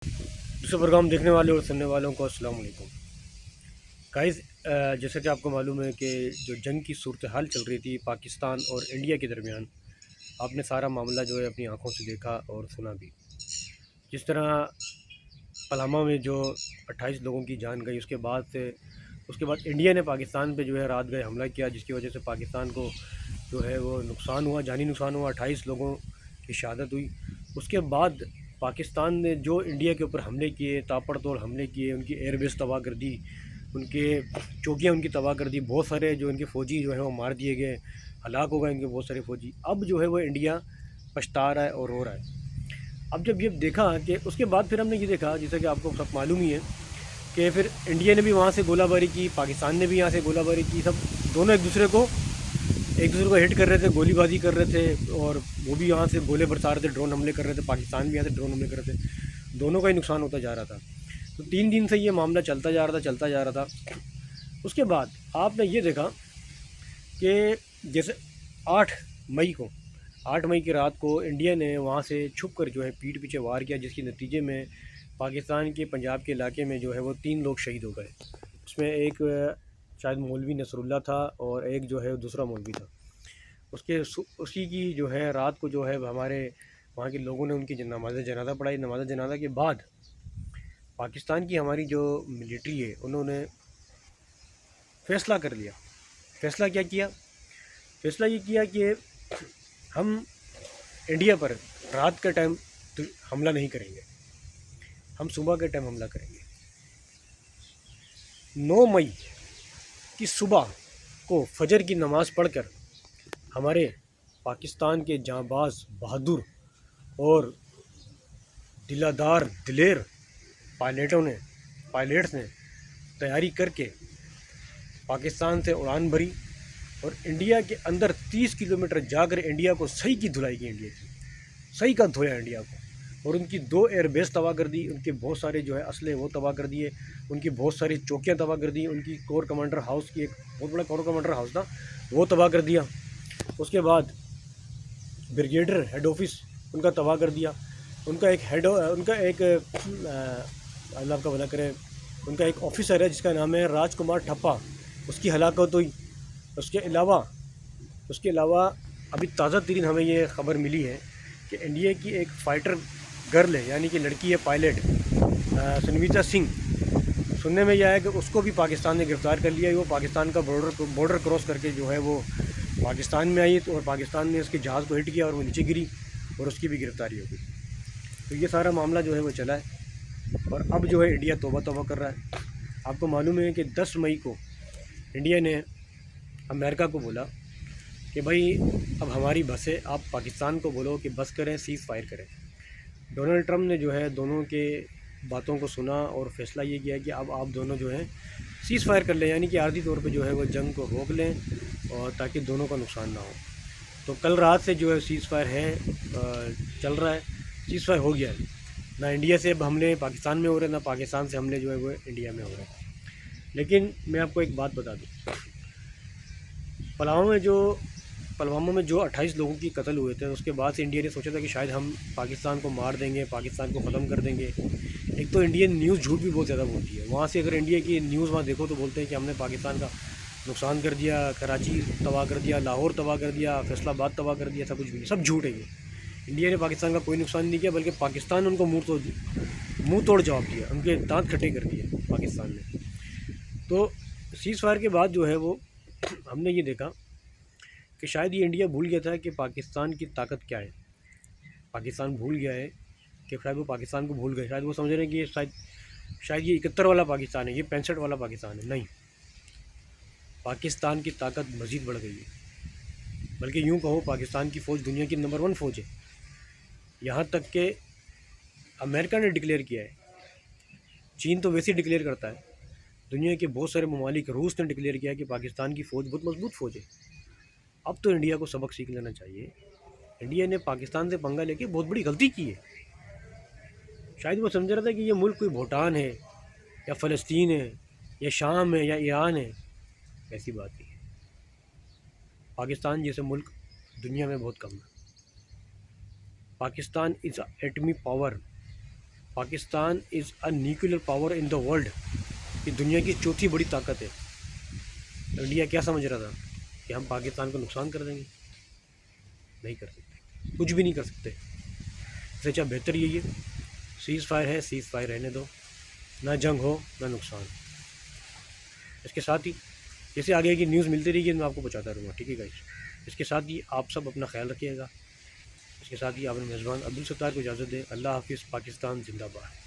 دوسرے پروگرام دیکھنے والے اور سننے والوں کو السلام علیکم گائز. جیسا کہ آپ کو معلوم ہے کہ جو جنگ کی صورتحال چل رہی تھی پاکستان اور انڈیا کے درمیان، آپ نے سارا معاملہ جو ہے اپنی آنکھوں سے دیکھا اور سنا بھی. جس طرح پلامہ میں جو 28 لوگوں کی جان گئی، اس کے بعد انڈیا نے پاکستان پہ جو ہے رات گئے حملہ کیا، جس کی وجہ سے پاکستان کو جو ہے وہ نقصان ہوا، جانی نقصان ہوا، 28 لوگوں کی شہادت ہوئی. اس کے بعد پاکستان نے جو انڈیا کے اوپر حملے کیے، تاپڑ توڑ حملے کیے، ان کی ایئر بیس تباہ کر دی، ان کے چوکیاں ان کی تباہ کر دی، بہت سارے جو ان کے فوجی جو ہیں وہ مار دیے گئے، ہلاک ہو گئے ان کے بہت سارے فوجی. اب جو ہے وہ انڈیا پچھتا رہا ہے اور رو رہا ہے. اب جب یہ دیکھا کہ اس کے بعد پھر ہم نے یہ دیکھا، جیسا کہ آپ کو سب معلوم ہی ہے، کہ پھر انڈیا نے بھی وہاں سے گولہ باری کی، پاکستان نے بھی یہاں سے گولہ باری کی. سب دونوں ایک دوسرے کو ہٹ کر رہے تھے، گولی بازی کر رہے تھے، اور وہ بھی یہاں سے گولے برسا رہے تھے، ڈرون حملے کر رہے تھے، پاکستان بھی یہاں سے ڈرون حملے کر رہے تھے. دونوں کا ہی نقصان ہوتا جا رہا تھا. تو 3 دن سے یہ معاملہ چلتا جا رہا تھا. اس کے بعد آپ نے یہ دیکھا کہ جیسے 8 مئی کو 8 مئی کی رات کو انڈیا نے وہاں سے چھپ کر جو ہے پیٹھ پیچھے وار کیا، جس کے نتیجے میں پاکستان کے پنجاب کے علاقے میں جو ہے وہ 3 لوگ شہید ہو گئے. اس میں ایک شاید مولوی نصر اللہ تھا، اور ایک جو ہے دوسرا مولوی تھا. اسی کی جو ہے رات کو جو ہے ہمارے وہاں کے لوگوں نے ان کی نماز جنازہ پڑھائی. نماز جنازہ کے بعد پاکستان کی ہماری جو ملٹری ہے انہوں نے فیصلہ کر لیا. فیصلہ کیا کیا؟ فیصلہ یہ کیا کہ ہم انڈیا پر رات کے ٹائم حملہ نہیں کریں گے، ہم صبح کے ٹائم حملہ کریں گے. 9 مئی کی صبح کو فجر کی نماز پڑھ کر ہمارے پاکستان کے جانباز بہادر اور دلادار دلیر پائلٹس نے تیاری کر کے پاکستان سے اڑان بھری، اور انڈیا کے اندر 30 کلومیٹر جا کر انڈیا کو صحیح کی دھلائی کی. انڈیا کی صحیح کا دھویا انڈیا کو، اور ان کی 2 ایئر بیس تباہ کر دی، ان کے بہت سارے جو ہے اسلحے وہ تباہ کر دیے، ان کی بہت ساری چوکیاں تباہ کر دی، ان کی کور کمانڈر ہاؤس کی ایک بہت بڑا کور کمانڈر ہاؤس تھا وہ تباہ کر دیا. اس کے بعد بریگیڈر ہیڈ آفس ان کا تباہ کر دیا. ان کا ایک اللہ آپ کا بھلا کرے، ان کا ایک آفیسر ہے جس کا نام ہے راج کمار ٹھپا، اس کی ہلاکت ہوئی. اس کے علاوہ ابھی تازہ ترین ہمیں یہ خبر ملی ہے کہ انڈیا کی ایک فائٹر گرل ہے، یعنی کہ لڑکی ہے پائلٹ، سنویتا سنگھ. سننے میں یہ آیا کہ اس کو بھی پاکستان نے گرفتار کر لیا ہے. وہ پاکستان کا بارڈر کراس کر کے جو ہے وہ پاکستان میں آئی، اور پاکستان نے اس کے جہاز کو ہٹ کیا اور وہ نیچے گری، اور اس کی بھی گرفتاری ہو گئی. تو یہ سارا معاملہ جو ہے وہ چلا ہے، اور اب جو ہے انڈیا توبہ کر رہا ہے. آپ کو معلوم ہے کہ 10 مئی کو انڈیا نے امریکہ کو بولا کہ بھائی اب ہماری بس ہے، آپ پاکستان کو بولو کہ بس کریں، سیز فائر کریں. ڈونلڈ ٹرمپ نے جو ہے دونوں کے باتوں کو سنا اور فیصلہ یہ کیا کہ اب آپ دونوں جو ہیں سیز فائر کر لیں، یعنی کہ عارضی طور پہ جو ہے وہ جنگ کو روک لیں، اور تاکہ دونوں کا نقصان نہ ہو. تو کل رات سے جو ہے سیز فائر ہے، چل رہا ہے، سیز فائر ہو گیا ہے. نہ انڈیا سے اب حملے پاکستان میں ہو رہے ہیں، نہ پاکستان سے حملے جو ہے وہ انڈیا میں ہو رہے ہیں. لیکن میں آپ کو ایک بات بتا دوں، پلوامہ میں جو 28 لوگوں کی قتل ہوئے تھے، اس کے بعد سے انڈیا نے سوچا تھا کہ شاید ہم پاکستان کو مار دیں گے، پاکستان کو ختم کر دیں گے. ایک تو انڈین نیوز جھوٹ بھی بہت زیادہ بولتی ہے. وہاں سے اگر انڈیا کی نیوز وہاں دیکھو تو بولتے ہیں کہ ہم نے پاکستان کا نقصان کر دیا، کراچی تباہ کر دیا، لاہور تباہ کر دیا، فیصل آباد تباہ کر دیا. سب کچھ بھی نہیں، سب جھوٹ ہے. یہ انڈیا نے پاکستان کا کوئی نقصان نہیں کیا، بلکہ پاکستان نے ان کو منہ توڑ جواب دیا، ان کے دانت کھٹے کر دیے پاکستان نے. تو سیز فائر کے بعد جو ہے وہ ہم نے یہ دیکھا کہ شاید یہ انڈیا بھول گیا تھا کہ پاکستان کی طاقت کیا ہے. پاکستان بھول گیا ہے کہ شاید وہ پاکستان کو بھول گئے. شاید وہ سمجھ رہے ہیں کہ شاید یہ 71 والا پاکستان ہے، یہ 65 والا پاکستان ہے. نہیں، پاکستان کی طاقت مزید بڑھ گئی ہے. بلکہ یوں کہو پاکستان کی فوج دنیا کی نمبر 1 فوج ہے. یہاں تک کہ امریکہ نے ڈکلیئر کیا ہے، چین تو ویسے ہی ڈکلیئر کرتا ہے، دنیا کے بہت سارے ممالک، روس نے ڈکلیئر کیا کہ پاکستان کی فوج بہت مضبوط فوج ہے. اب تو انڈیا کو سبق سیکھ لینا چاہیے. انڈیا نے پاکستان سے پنگا لے کے بہت بڑی غلطی کی ہے. شاید وہ سمجھ رہا تھا کہ یہ ملک کوئی بھوٹان ہے یا فلسطین ہے یا شام ہے یا ایران ہے. ایسی بات نہیں ہے. پاکستان جیسے ملک دنیا میں بہت کم ہے. پاکستان از ایٹمی power. Pakistan is a nuclear power in the world, یہ دنیا کی چوتھی بڑی طاقت ہے۔ انڈیا کیا سمجھ رہا تھا کہ ہم پاکستان کو نقصان کر دیں گے؟ نہیں کر سکتے، کچھ بھی نہیں کر سکتے۔ اس سے اچھا بہتر یہی ہے سیز فائر ہے، سیز فائر رہنے دو، نہ جنگ ہو نہ نقصان۔ اس کے ساتھ ہی جیسے آگے کی نیوز ملتی رہی ہے میں آپ کو بتاتا رہوں گا، ٹھیک ہے گائز۔ اس کے ساتھ ہی آپ سب اپنا خیال رکھیے گا۔ اس کے ساتھ ہی آپ نے میزبان عبدالستار کو اجازت دیں۔ اللہ حافظ، پاکستان زندہ باد۔